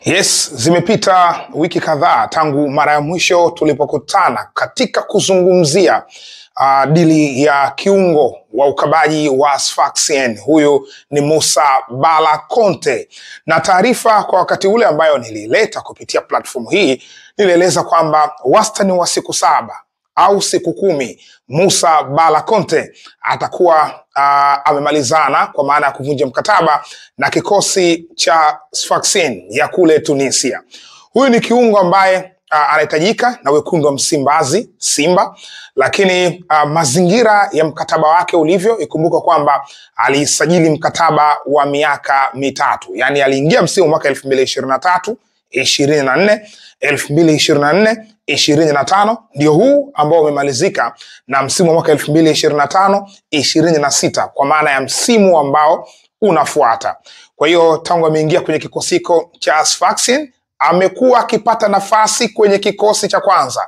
Yes, zimepita wiki kadhaa tangu mara ya mwisho tulipokutana katika kuzungumzia dili ya kiungo wa ukabaji wa Sfaxien. Huyu ni Musa Bala Conte, na taarifa kwa wakati ule ambayo nilileta kupitia platform hii nilieleza kwamba wastani wa siku 7 au siku 10 Musa Bala Conte atakuwa amemalizana kwa maana ya kuvunja mkataba na kikosi cha Sfaxien ya kule Tunisia. Huyu ni kiungo ambaye anahitajika na wekundu wa Msimbazi Simba, lakini mazingira ya mkataba wake ulivyo, ikumbuka kwamba alisajili mkataba wa miaka 3, yani aliingia msimu mwaka 2023 24 2024 25, ndio huu ambao umemalizika na msimu wa mwaka 2025 26, kwa maana ya msimu ambao unafuata. Kwa hiyo tangu ameingia kwenye kikosi cha Sfaxien amekuwa akipata nafasi kwenye kikosi cha kwanza,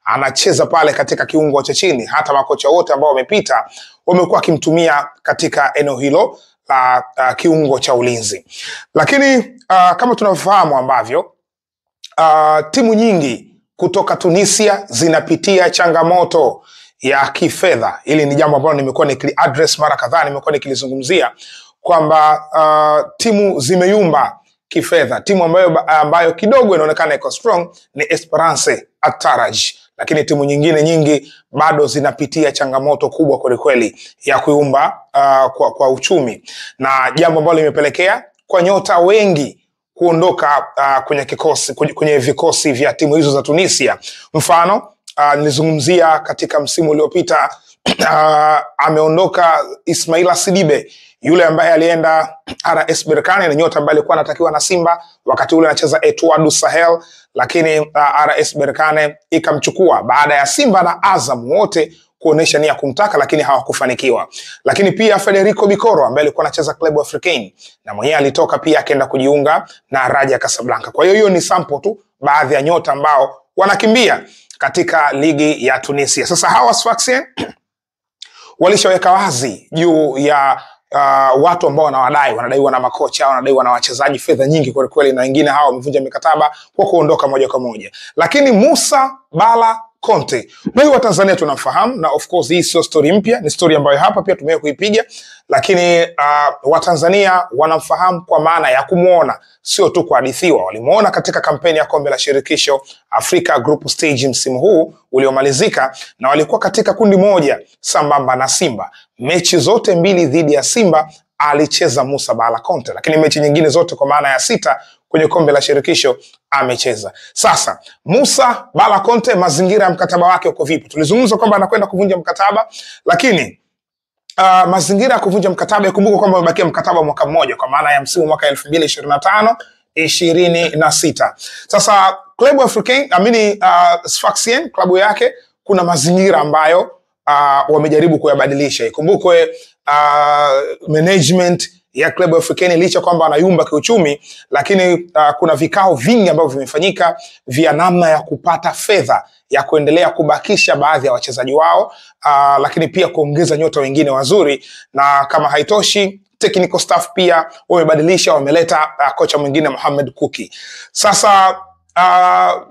anacheza pale katika kiungo cha chini. Hata makocha wote ambao wamepita wamekuwa akimtumia katika eneo hilo la kiungo cha ulinzi. Lakini kama tunavyofahamu ambavyo timu nyingi kutoka Tunisia zinapitia changamoto ya kifedha. Hili ni jambo ambalo nimekuwa nikili-address mara kadhaa, nimekuwa nikilizungumzia kwamba timu zimeyumba kifedha. Timu ambayo kidogo inaonekana iko strong ni Esperance Ataraj, lakini timu nyingine nyingi bado zinapitia changamoto kubwa kweli ya kuyumba kwa uchumi, na jambo ambalo limepelekea kwa nyota wengi kuondoka kwenye vikosi vya timu hizo za Tunisia. Mfano nilizungumzia katika msimu uliopita ameondoka Ismaila Sidibe, yule ambaye alienda RS Berkane, ni nyota ambaye alikuwa anatakiwa na Simba wakati ule anacheza Etoile du Sahel, lakini RS Berkane ikamchukua baada ya Simba na Azam wote kuonesha nia kumtaka, lakini hawakufanikiwa. Lakini pia Federico Bikoro ambaye alikuwa anacheza Club Africain, na mwenyewe alitoka pia akaenda kujiunga na Raja Casablanca. Kwa hiyo ni sample tu baadhi ya nyota ambao wanakimbia katika ligi ya Tunisia. Sasa hawa Sfaxien walishaweka wazi juu ya watu ambao wanadaiwa na makocha, wanadaiwa na wachezaji fedha nyingi kwa kweli, na wengine hawa wamevunja mikataba kwa kuondoka moja kwa moja. Lakini Musa Bala Conte, wewe wa Tanzania tunafahamu, na of course hii sio story mpya, ni story ambayo hapa pia tumewahi kuipiga, lakini wa Tanzania wanamfahamu kwa maana ya kumuona, sio tu kuhadithiwa. Walimuona katika kampeni ya kombe la shirikisho Afrika Group Stage msimu huu uliomalizika, na walikuwa katika kundi moja sambamba na Simba. Mechi zote 2 dhidi ya Simba alicheza Musa Bala Conte, lakini mechi nyingine zote kwa maana ya 6 kwenye kombe la shirikisho amecheza. Sasa Musa Bala Conte, mazingira ya mkataba wake uko vipi? Tulizungumza kwamba anakwenda kuvunja mkataba, lakini mazingira ya kuvunja mkataba, ikumbuka kwamba amebakia mkataba mwaka mmoja kwa maana ya msimu mwaka 2025 26. Sasa Club Africain Sfaxien, klabu yake, kuna mazingira ambayo wamejaribu kuyabadilisha. Ikumbukwe management ya Club Africain licha kwamba wanayumba kiuchumi, lakini kuna vikao vingi ambavyo vimefanyika vya namna ya kupata fedha ya kuendelea kubakisha baadhi ya wachezaji wao, lakini pia kuongeza nyota wengine wazuri. Na kama haitoshi, technical staff pia wamebadilisha, wameleta kocha mwingine Mohamed Kuki. Sasa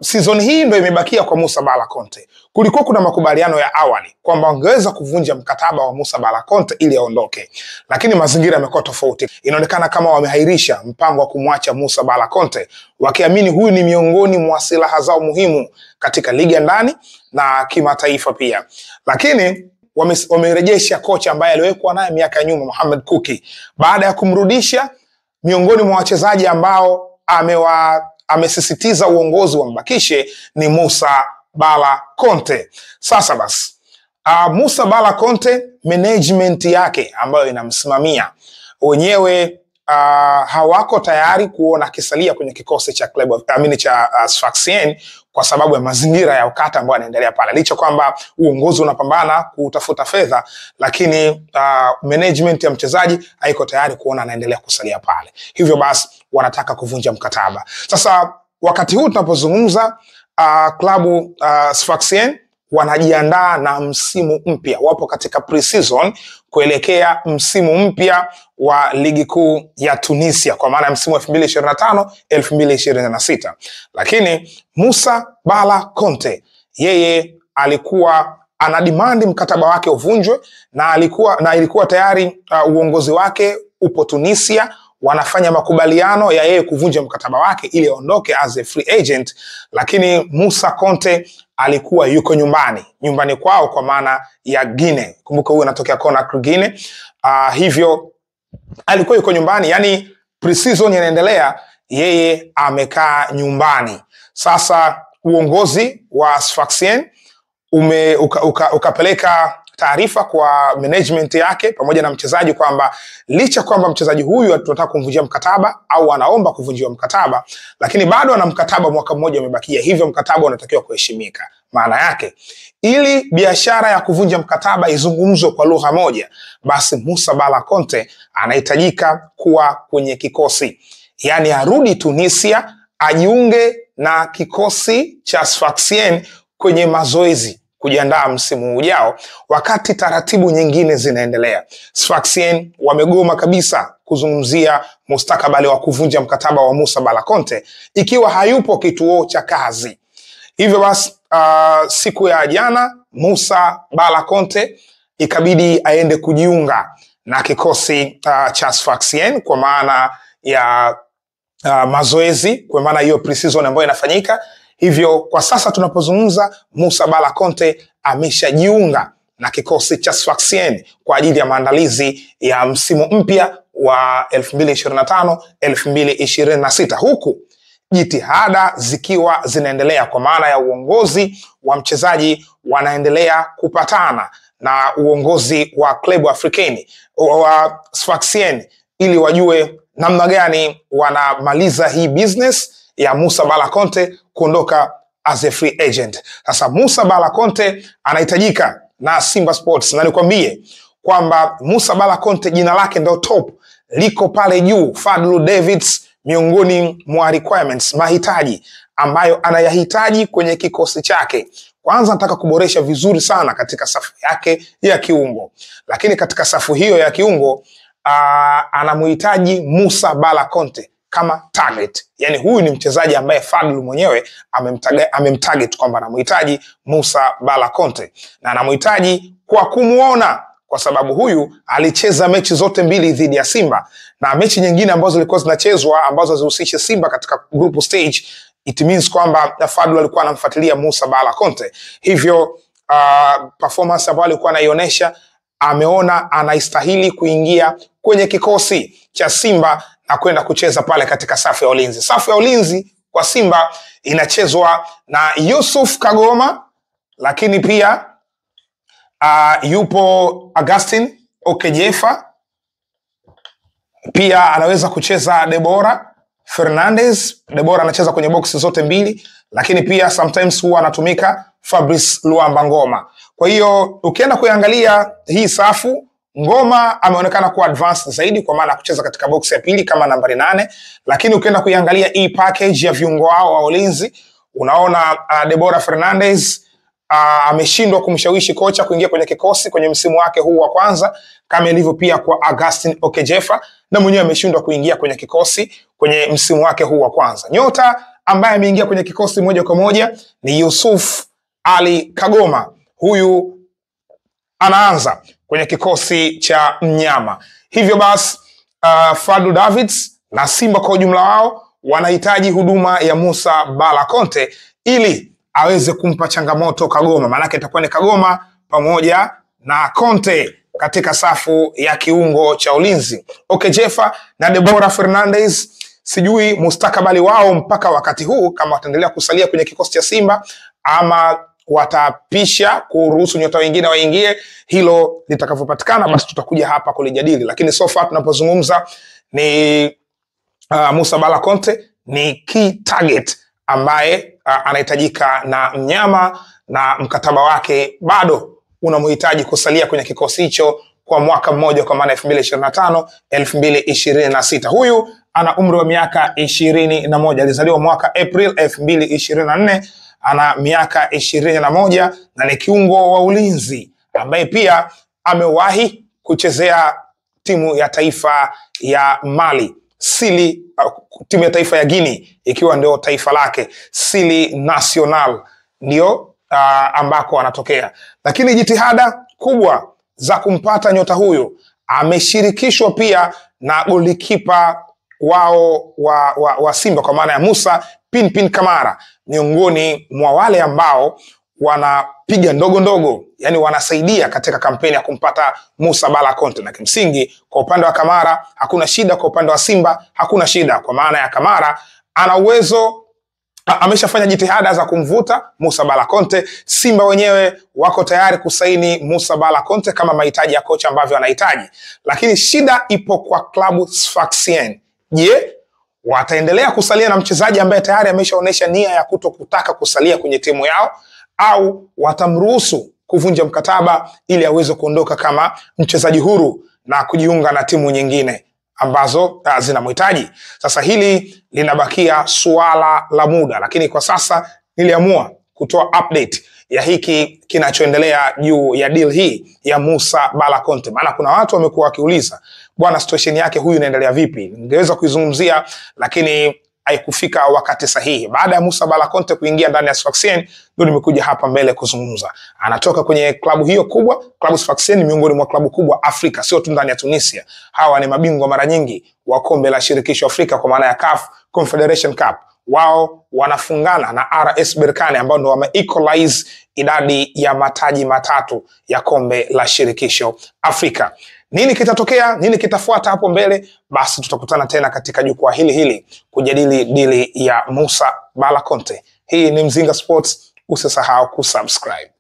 season hii ndio imebakia kwa Musa Bala Conte. Kulikuwa kuna makubaliano ya awali kwamba wangeweza kuvunja mkataba wa Musa Bala Conte ili aondoke, lakini mazingira yamekuwa tofauti. Inaonekana kama wamehairisha mpango wa kumwacha Musa Bala Conte, wakiamini huyu ni miongoni mwa silaha zao muhimu katika ligi ya ndani na kimataifa pia. Lakini wamerejesha kocha ambaye aliwekwa naye miaka ya nyuma, Mohamed Kuki, baada ya kumrudisha miongoni mwa wachezaji ambao amesisitiza uongozi wa mbakishe ni Musa Bala Conte. Sasa basi Musa Bala Conte, management yake ambayo inamsimamia wenyewe hawako tayari kuona akisalia kwenye kikosi cha cha Sfaxien kwa sababu ya mazingira ya ukata ambao yanaendelea pale. Licha kwamba uongozi unapambana kutafuta fedha, lakini management ya mchezaji haiko tayari kuona anaendelea kusalia pale. Hivyo basi wanataka kuvunja mkataba. Sasa wakati huu tunapozungumza klabu Sfaxien wanajiandaa na msimu mpya, wapo katika pre-season kuelekea msimu mpya wa ligi kuu ya Tunisia kwa maana ya msimu wa 2025-2026. Lakini Moussa Bala Conte yeye alikuwa ana demand mkataba wake uvunjwe, na ilikuwa tayari uongozi wake upo Tunisia wanafanya makubaliano ya yeye kuvunja mkataba wake ili aondoke as a free agent. Lakini Moussa Conte alikuwa yuko nyumbani kwao kwa maana ya Guinea. Kumbuka huyu anatokea Conakry, Guinea. Hivyo alikuwa yuko nyumbani, yani pre-season inaendelea, yeye amekaa nyumbani. Sasa uongozi wa Sfaxien ukapeleka taarifa kwa management yake pamoja na mchezaji kwamba licha kwamba mchezaji huyu tunataka kumvunjia mkataba au anaomba kuvunjiwa mkataba, lakini bado ana mkataba mwaka mmoja umebakia, hivyo mkataba unatakiwa kuheshimika. Maana yake ili biashara ya kuvunja mkataba izungumzwe kwa lugha moja, basi Moussa Bala Conte anahitajika kuwa kwenye kikosi, yani arudi Tunisia ajiunge na kikosi cha Sfaxien kwenye mazoezi kujiandaa msimu ujao, wakati taratibu nyingine zinaendelea. Sfaxien wamegoma kabisa kuzungumzia mustakabali wa kuvunja mkataba wa Moussa Bala Conte ikiwa hayupo kituo cha kazi. Hivyo basi siku ya jana Moussa Bala Conte ikabidi aende kujiunga na kikosi cha Sfaxien kwa maana ya mazoezi, kwa maana hiyo pre-season ambayo inafanyika. Hivyo kwa sasa tunapozungumza Moussa Bala Conte ameshajiunga na kikosi cha Sfaxien kwa ajili ya maandalizi ya msimu mpya wa 2025-2026, huku jitihada zikiwa zinaendelea kwa maana ya uongozi wa mchezaji wanaendelea kupatana na uongozi wa Club Africain wa Sfaxien ili wajue namna gani wanamaliza hii business ya Moussa Bala Conte kuondoka as a free agent. Sasa Moussa Bala Conte anahitajika na Simba Sports, na nikwambie kwamba Moussa Bala Conte jina lake ndio top, liko pale juu. Fadlu Davids miongoni mwa requirements, mahitaji ambayo anayahitaji kwenye kikosi chake. Kwanza nataka kuboresha vizuri sana katika safu yake ya kiungo, lakini katika safu hiyo ya kiungo anamhitaji Moussa Bala Conte kama target. Yani huyu ni mchezaji ambaye Fadlu mwenyewe amemtarget kwamba anamhitaji Moussa Bala Conte, na anamhitaji kwa kumuona kwa sababu huyu alicheza mechi zote mbili dhidi ya Simba, na mechi nyingine ambazo zilikuwa zinachezwa ambazo hazihusishe Simba katika group stage, it means kwamba Fadlu alikuwa anamfuatilia Moussa Bala Conte. Hivyo performance ambayo alikuwa anaionyesha, ameona anaistahili kuingia kwenye kikosi cha Simba na kwenda kucheza pale katika safu ya ulinzi. Safu ya ulinzi kwa Simba inachezwa na Yusuf Kagoma, lakini pia yupo Augustin Okejefa, pia anaweza kucheza Debora Fernandez. Debora anacheza kwenye boxi zote mbili, lakini pia sometimes huwa anatumika Fabrice Luamba Ngoma. Kwa hiyo ukienda kuangalia hii safu, Ngoma ameonekana kuwa advanced zaidi kwa maana kucheza katika box ya pili kama nambari 8, lakini ukienda kuangalia hii package ya viungo wao wa ulinzi, unaona Debora Fernandez ameshindwa kumshawishi kocha kuingia kwenye kikosi kwenye msimu wake huu wa kwanza, kama ilivyo pia kwa Augustin Okejefa, na mwenyewe ameshindwa kuingia kwenye kikosi kwenye msimu wake huu wa kwanza. Nyota ambaye ameingia kwenye kikosi moja kwa moja ni Yusuf Ali Kagoma. Huyu anaanza kwenye kikosi cha mnyama. Hivyo basi Fadlu Davids na Simba kwa ujumla wao wanahitaji huduma ya Moussa Bala Conte ili aweze kumpa changamoto Kagoma. Maanake itakuwa ni Kagoma pamoja na Conte katika safu ya kiungo cha ulinzi. Okejefa na Debora Fernandez, sijui mustakabali wao mpaka wakati huu kama wataendelea kusalia kwenye kikosi cha Simba ama watapisha kuruhusu nyota wengine waingie. Hilo litakavyopatikana basi tutakuja hapa kulijadili, lakini so far tunapozungumza ni Moussa Bala Conte ni key target ambaye anahitajika na mnyama, na mkataba wake bado unamhitaji kusalia kwenye kikosi hicho kwa mwaka mmoja kwa maana 2025-2026. Huyu ana umri wa miaka 21, alizaliwa mwaka April 2024, ana miaka 21 na ni kiungo wa ulinzi ambaye pia amewahi kuchezea timu ya taifa ya Mali, timu ya taifa ya Guinea ikiwa ndio taifa lake, Sili National ndio ambako anatokea. Lakini jitihada kubwa za kumpata nyota huyo, ameshirikishwa pia na golikipa wao wa Simba kwa maana ya Musa Pinpin Kamara, miongoni mwa wale ambao wanapiga ndogo ndogo, yani wanasaidia katika kampeni ya kumpata Musa Bala Conte. Na kimsingi kwa upande wa Kamara hakuna shida, kwa upande wa Simba hakuna shida, kwa maana ya Kamara ana uwezo, ameshafanya jitihada za kumvuta Musa Bala Conte. Simba wenyewe wako tayari kusaini Musa Bala Conte kama mahitaji ya kocha ambavyo anahitaji, lakini shida ipo kwa klabu Sfaxien. Je, wataendelea kusalia na mchezaji ambaye tayari ameshaonesha nia ya kutaka kusalia kwenye timu yao, au watamruhusu kuvunja mkataba ili aweze kuondoka kama mchezaji huru na kujiunga na timu nyingine ambazo zinamhitaji? Sasa hili linabakia suala la muda, lakini kwa sasa niliamua kutoa update ya hiki kinachoendelea juu ya deal hii ya Musa Bala Conte. Maana kuna watu wamekuwa wakiuliza, bwana, situation yake huyu inaendelea vipi? Ningeweza kuizungumzia lakini haikufika wakati sahihi. Baada ya Musa Bala Conte kuingia ndani ya Sfaxien, ndio nimekuja hapa mbele kuzungumza. Anatoka kwenye klabu hiyo kubwa. Klabu Sfaxien ni miongoni mwa klabu kubwa Afrika, sio tu ndani ya Tunisia. Hawa ni mabingwa mara nyingi wa kombe la shirikisho Afrika kwa maana ya CAF Confederation Cup. Wao wanafungana na RS Berkane ambao ndio wame-equalize idadi ya mataji matatu ya kombe la shirikisho Afrika. Nini kitatokea? Nini kitafuata hapo mbele? Basi tutakutana tena katika jukwaa hili kujadili dili ya Musa Bala Conte. Hii ni Mzinga Sports, usisahau kusubscribe.